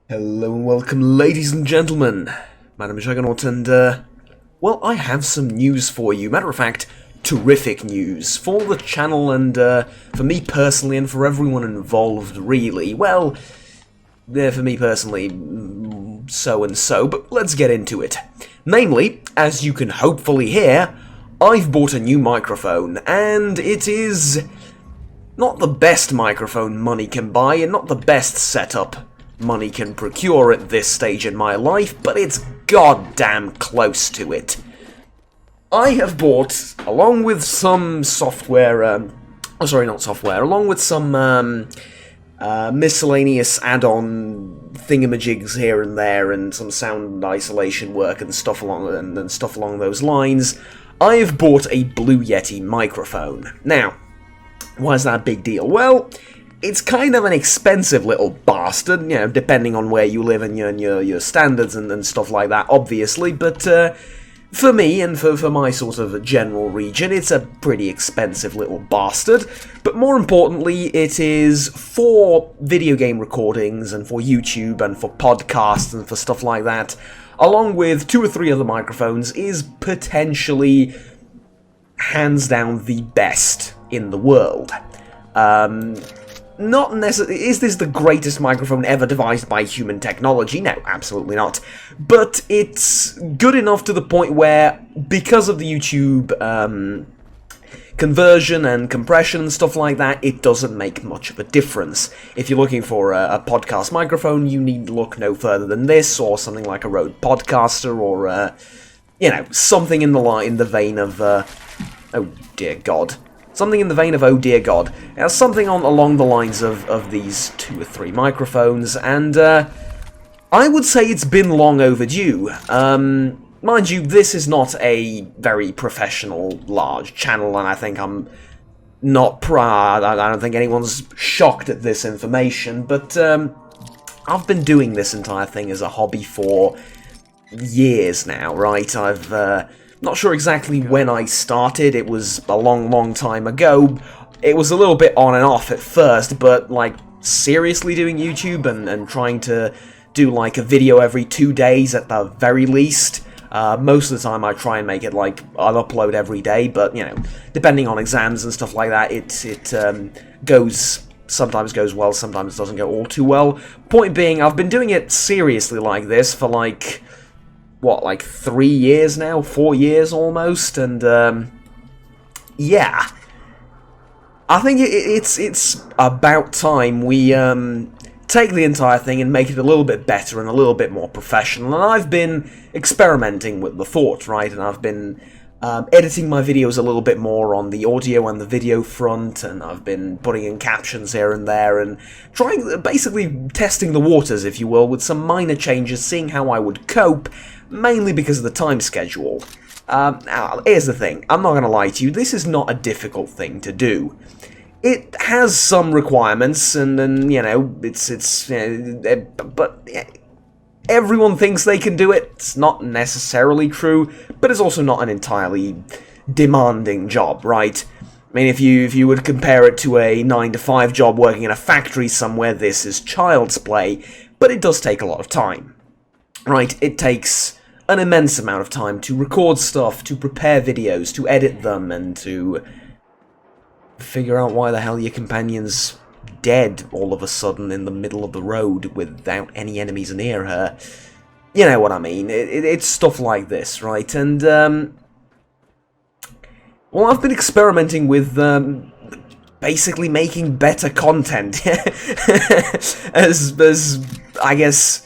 Hello and welcome, ladies and gentlemen. My name is Juggernaut, and, well, I have some news for you. Matter of fact, terrific news for the channel and, for me personally and for everyone involved, really. Well, for me personally, so and so, but let's get into it. Namely, as you can hopefully hear, I've bought a new microphone, and it is not the best microphone money can buy, and not the best setup money can procure at this stage in my life, but it's goddamn close to it. I have bought, along with some software, along with some miscellaneous add-on thingamajigs here and there, and some sound isolation work and stuff along those lines, I have bought a Blue Yeti microphone. Now, why is that a big deal? Well, it's kind of an expensive little bastard, you know, depending on where you live and your standards and stuff like that, obviously, but for me and for my sort of general region, it's a pretty expensive little bastard. But more importantly, it is for video game recordings and for YouTube and for podcasts and for stuff like that, along with 2 or 3 other microphones, is potentially hands down the best in the world. Not necessarily. Is this the greatest microphone ever devised by human technology? No, absolutely not. But it's good enough to the point where, because of the YouTube conversion and compression and stuff like that, it doesn't make much of a difference. If you're looking for a podcast microphone, you need look no further than this, or something like a Rode Podcaster, or you know, something in the vein of oh dear God. Something in the vein of oh dear God. Now, something along the lines of these 2 or 3 microphones, and I would say it's been long overdue. Mind you, this is not a very professional, large channel, and I think I'm not proud. I don't think anyone's shocked at this information, but I've been doing this entire thing as a hobby for years now, right? I've not sure exactly when I started. It was a long time ago. It was a little bit on and off at first, but like seriously doing YouTube and trying to do like a video every 2 days at the very least. Most of the time I try and make it like I'll upload every day, but you know, depending on exams and stuff like that, it sometimes goes well, sometimes doesn't go all too well. Point being, I've been doing it seriously like this for like, what, like 3 years now? 4 years almost, and yeah. I think it's about time we take the entire thing and make it a little bit better and a little bit more professional, and I've been experimenting with the thought, right, and I've been editing my videos a little bit more on the audio and the video front, and I've been putting in captions here and there, and basically testing the waters, if you will, with some minor changes, seeing how I would cope, mainly because of the time schedule. Now, here's the thing, I'm not gonna lie to you, this is not a difficult thing to do. It has some requirements, and you know, but everyone thinks they can do it. It's not necessarily true, but it's also not an entirely demanding job, right? I mean, if you would compare it to a 9-to-5 job working in a factory somewhere, this is child's play, but it does take a lot of time, right? It takes an immense amount of time to record stuff, to prepare videos, to edit them, and to figure out why the hell your companion's dead all of a sudden in the middle of the road without any enemies near her. You know what I mean? It's stuff like this, right? And, well, I've been experimenting with, basically making better content. as I guess,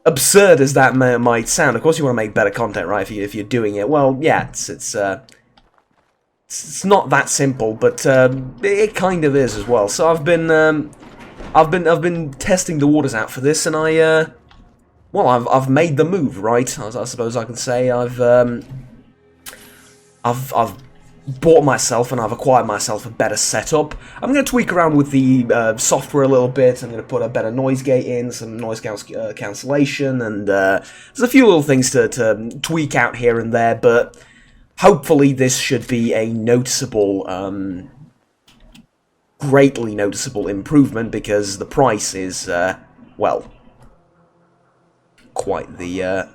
absurd as that might sound. Of course you want to make better content, right, if you're doing it. Well, yeah, it's not that simple, but it kind of is as well. So I've been testing the waters out for this, and I've made the move, right? I suppose I can say I've bought myself and I've acquired myself a better setup. I'm going to tweak around with the software a little bit. I'm going to put a better noise gate in, some noise cancellation, and there's a few little things to tweak out here and there, but hopefully this should be a noticeable, greatly noticeable improvement, because the price is, well, quite the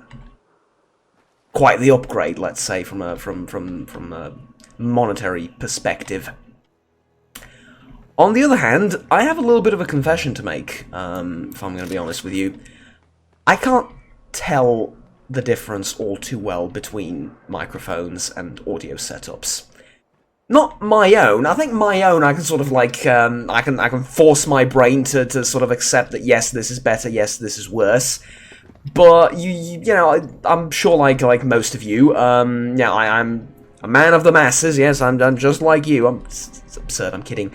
upgrade, let's say, from a monetary perspective. On the other hand, I have a little bit of a confession to make, if I'm going to be honest with you. I can't tell the difference all too well between microphones and audio setups. Not my own. I think my own, I can sort of like, I can force my brain to sort of accept that yes, this is better, yes, this is worse. But you know, I'm sure like most of you, yeah, I'm a man of the masses. Yes, I'm just like you. It's absurd. I'm kidding.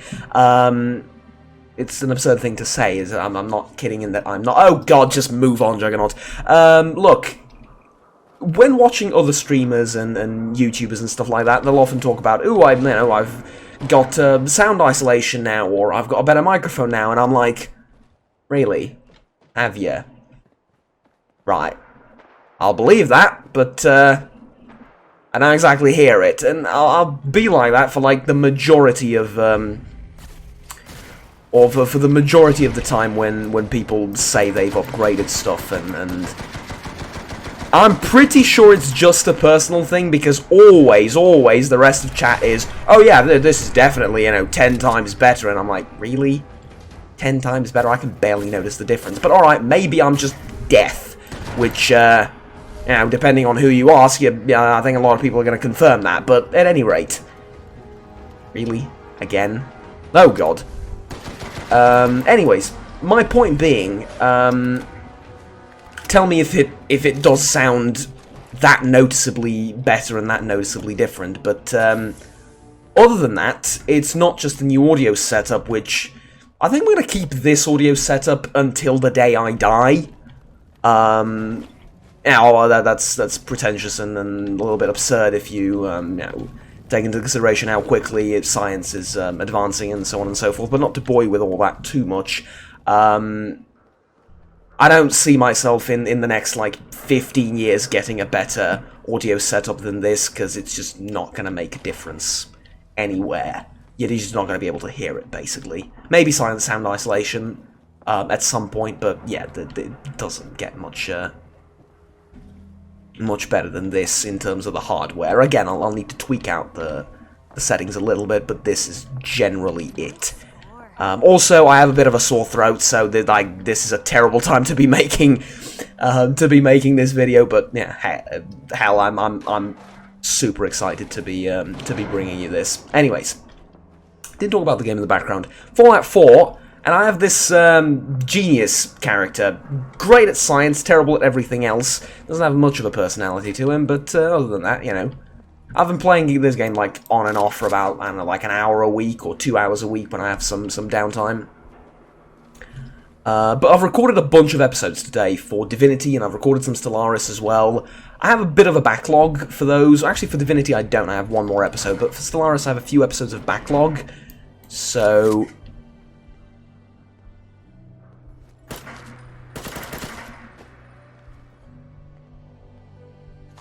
It's an absurd thing to say. Is I'm not kidding in that I'm not. Oh God, just move on, Juggernaut. Look. When watching other streamers and YouTubers and stuff like that, they'll often talk about, "Ooh, I've got sound isolation now, or I've got a better microphone now," and I'm like, "Really? Have you? Right. I'll believe that, but I don't exactly hear it, and I'll be like that for like the majority of or for the majority of the time when people say they've upgraded stuff and." I'm pretty sure it's just a personal thing, because always the rest of chat is, oh yeah, this is definitely, 10 times better, and I'm like, really? 10 times better? I can barely notice the difference. But alright, maybe I'm just deaf, which, depending on who you ask, I think a lot of people are going to confirm that, but at any rate. Really? Again? Oh god. Anyways, my point being, tell me if it does sound that noticeably better and that noticeably different, but other than that, it's not just the new audio setup, which I think we're going to keep this audio setup until the day I die. That's pretentious and a little bit absurd if you, take into consideration how quickly science is advancing and so on and so forth, but not to bore you with all that too much. I don't see myself in the next, 15 years getting a better audio setup than this, because it's just not going to make a difference anywhere. You're just not going to be able to hear it, basically. Maybe silent sound isolation at some point, but yeah, it doesn't get much better than this in terms of the hardware. Again, I'll need to tweak out the settings a little bit, but this is generally it. Also, I have a bit of a sore throat, so this is a terrible time to be making this video. But yeah, hell, I'm super excited to be bringing you this. Anyways, didn't talk about the game in the background. Fallout 4, and I have this genius character, great at science, terrible at everything else. Doesn't have much of a personality to him, but other than that, I've been playing this game on and off for about, I don't know, an hour a week or 2 hours a week when I have some downtime. But I've recorded a bunch of episodes today for Divinity, and I've recorded some Stellaris as well. I have a bit of a backlog for those. Actually, for Divinity I don't. I have one more episode, but for Stellaris I have a few episodes of backlog. So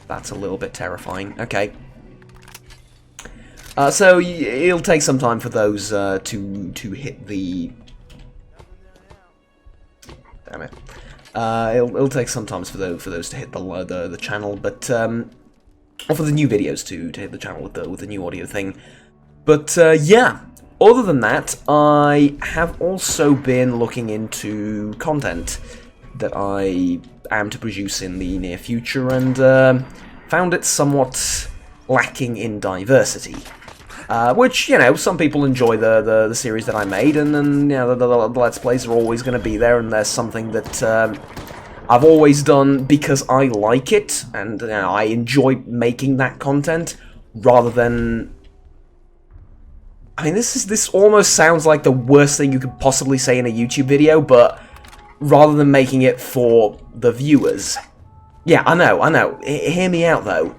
that's a little bit terrifying. Okay. So it'll take some time for those to hit the. Damn it! It'll take some time for those to hit the channel, but or for the new videos to hit the channel with the new audio thing. But yeah. Other than that, I have also been looking into content that I am to produce in the near future, and found it somewhat lacking in diversity. Which, some people enjoy the series that I made, and then, the Let's Plays are always going to be there, and there's something that I've always done because I like it, and I enjoy making that content, rather than... I mean, this almost sounds like the worst thing you could possibly say in a YouTube video, but rather than making it for the viewers. Yeah, I know. Hear me out, though.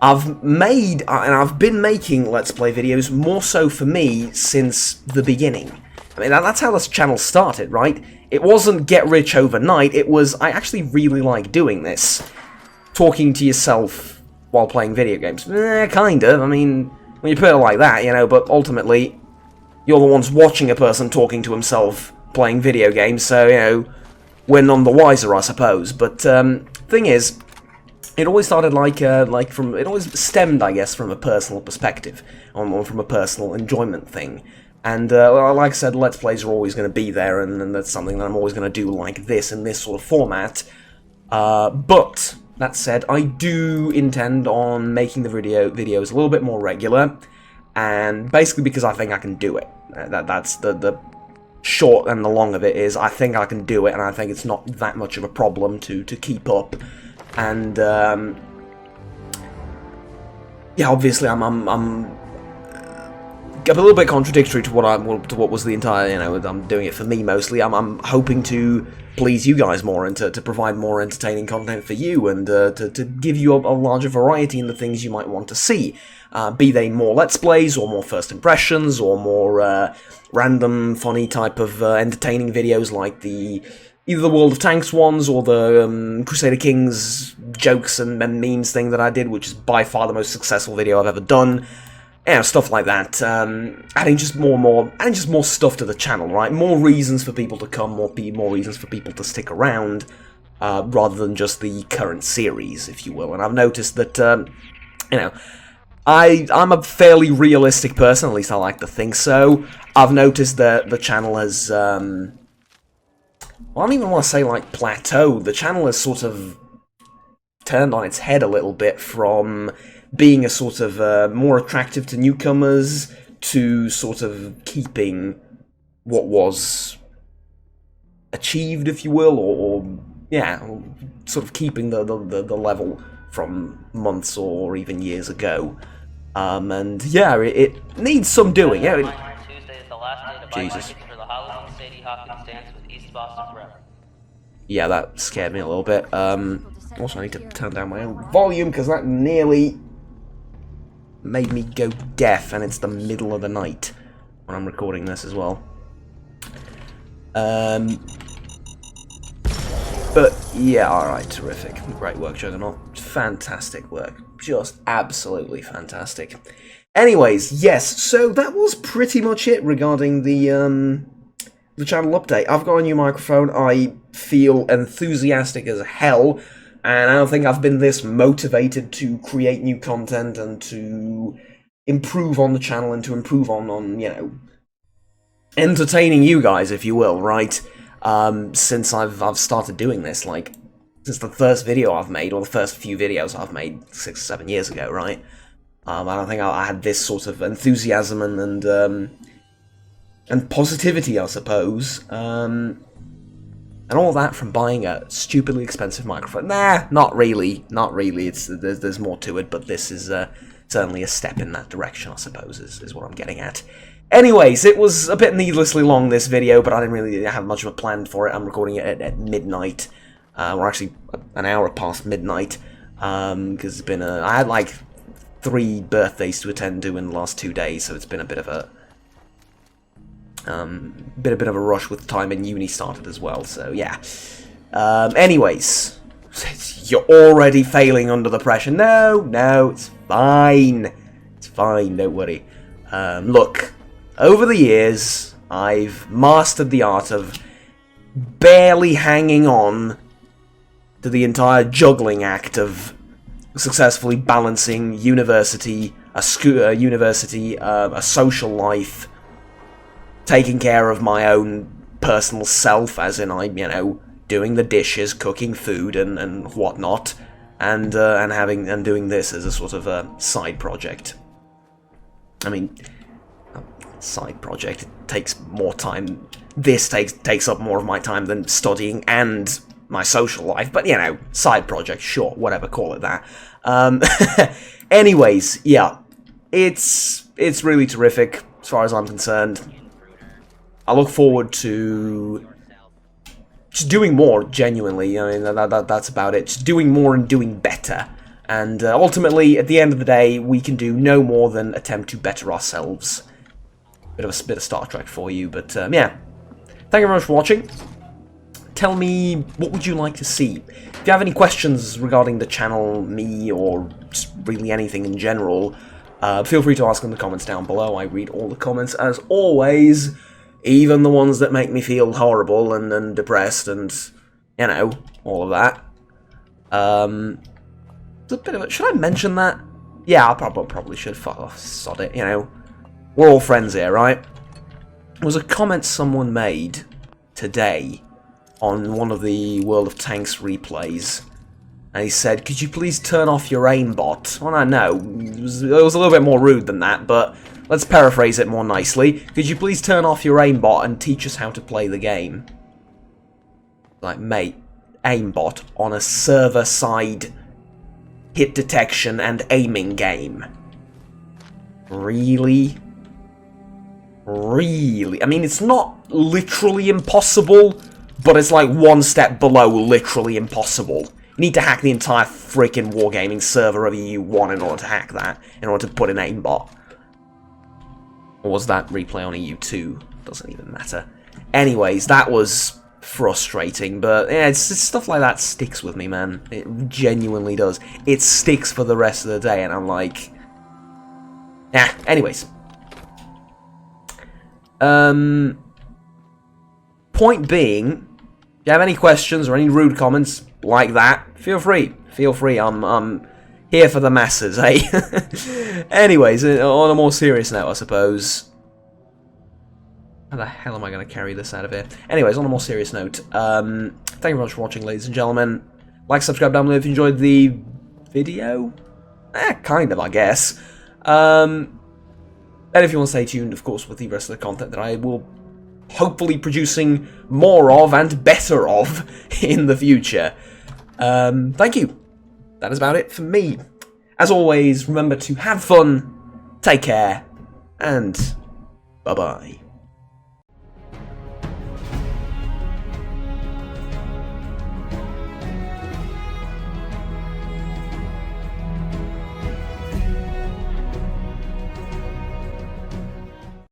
I've made, and I've been making Let's Play videos more so for me since the beginning. I mean, that's how this channel started, right? It wasn't get rich overnight, it was, I actually really like doing this. Talking to yourself while playing video games. Kind of, I mean, when you put it like that, but ultimately, you're the ones watching a person talking to himself playing video games, so, we're none the wiser, I suppose. But thing is, it always started it always stemmed, I guess, from a personal perspective, or from a personal enjoyment thing. And like I said, Let's Plays are always going to be there, and that's something that I'm always going to do like this, in this sort of format. But, that said, I do intend on making the videos a little bit more regular, and basically because I think I can do it. That's the short and the long of it is, I think I can do it, and I think it's not that much of a problem to keep up. And, yeah, obviously I'm a little bit contradictory to what was the entire, you know, I'm doing it for me mostly. I'm hoping to please you guys more, and to provide more entertaining content for you, and to give you a larger variety in the things you might want to see. Be they more Let's Plays, or more first impressions, or more random, funny type of entertaining videos like either the World of Tanks ones, or the Crusader Kings jokes and memes thing that I did, which is by far the most successful video I've ever done. Yeah, stuff like that. Adding just more stuff to the channel, right? More reasons for people to come, more reasons for people to stick around, rather than just the current series, if you will. And I've noticed that, you know, I'm a fairly realistic person, at least I like to think so. I've noticed that the channel has, well, I don't even want to say, like, plateaued. The channel has sort of turned on its head a little bit from being a sort of more attractive to newcomers, to sort of keeping what was achieved, if you will, or yeah, sort of keeping the level from months or even years ago. And yeah, it needs some doing. Yeah. Jesus. Yeah, that scared me a little bit. Also, I need to turn down my own volume, because that nearly made me go deaf, and it's the middle of the night when I'm recording this as well. But yeah, alright, terrific. Great work, Juggernaut. Fantastic work. Just absolutely fantastic. Anyways, yes, so that was pretty much it regarding the channel update. I've got a new microphone. I feel enthusiastic as hell, and I don't think I've been this motivated to create new content and to improve on the channel and to improve on you know, entertaining you guys, if you will, right? Since I've started doing this, like, since the first video I've made, or the first few videos I've made 6 or 7 years ago, right? I don't think I had this sort of enthusiasm and positivity, I suppose. And all that from buying a stupidly expensive microphone. Nah, not really. Not really. There's more to it, but this is certainly a step in that direction, I suppose, is what I'm getting at. Anyways, it was a bit needlessly long, this video, but I didn't really have much of a plan for it. I'm recording it at midnight. We're actually an hour past midnight, because it's been I had like 3 birthdays to attend to in the last 2 days, so it's been a bit of a bit of a rush with time, and uni started as well, so yeah. Anyways, you're already failing under the pressure. No, it's fine. It's fine, don't worry. Look, over the years, I've mastered the art of barely hanging on to the entire juggling act of successfully balancing university, a social life, taking care of my own personal self, as in you know, doing the dishes, cooking food, and whatnot, and doing this as a sort of a side project. I mean, side project, it takes more time. This takes up more of my time than studying and my social life, but you know, side project, sure, whatever, call it that. Anyways, yeah, it's really terrific as far as I'm concerned. I look forward to just doing more, genuinely. I mean, that's about it. Just doing more and doing better. And ultimately, at the end of the day, we can do no more than attempt to better ourselves. Bit of Star Trek for you, but yeah. Thank you very much for watching. Tell me, what would you like to see? If you have any questions regarding the channel, me, or just really anything in general, feel free to ask in the comments down below. I read all the comments, as always. Even the ones that make me feel horrible and depressed and You know, all of that. It's a bit of a... Should I mention that? Yeah, I probably should. Fuck off, sod it, you know. We're all friends here, right? There was a comment someone made today on one of the World of Tanks replays. And he said, could you please turn off your aimbot? Well, I know, it was a little bit more rude than that, but let's paraphrase it more nicely. Could you please turn off your aimbot and teach us how to play the game? Like, mate, aimbot on a server-side hit detection and aiming game. Really? Really? I mean, it's not literally impossible, but it's like one step below literally impossible. You need to hack the entire freaking Wargaming server of EU1 in order to hack that, in order to put in aimbot. Or was that replay on EU2? Doesn't even matter. Anyways, that was frustrating, but yeah, it's stuff like that sticks with me, man. It genuinely does. It sticks for the rest of the day, and I'm like... anyways. Point being, if you have any questions or any rude comments like that, feel free. Feel free. I'm here for the masses, eh? Anyways, on a more serious note, I suppose. How the hell am I going to carry this out of here? Anyways, on a more serious note, thank you very much for watching, ladies and gentlemen. Like, subscribe down below if you enjoyed the video. Kind of, I guess. And if you want to stay tuned, of course, with the rest of the content that I will hopefully producing more of and better of in the future. Thank you. That is about it for me. As always, remember to have fun, take care, and bye-bye.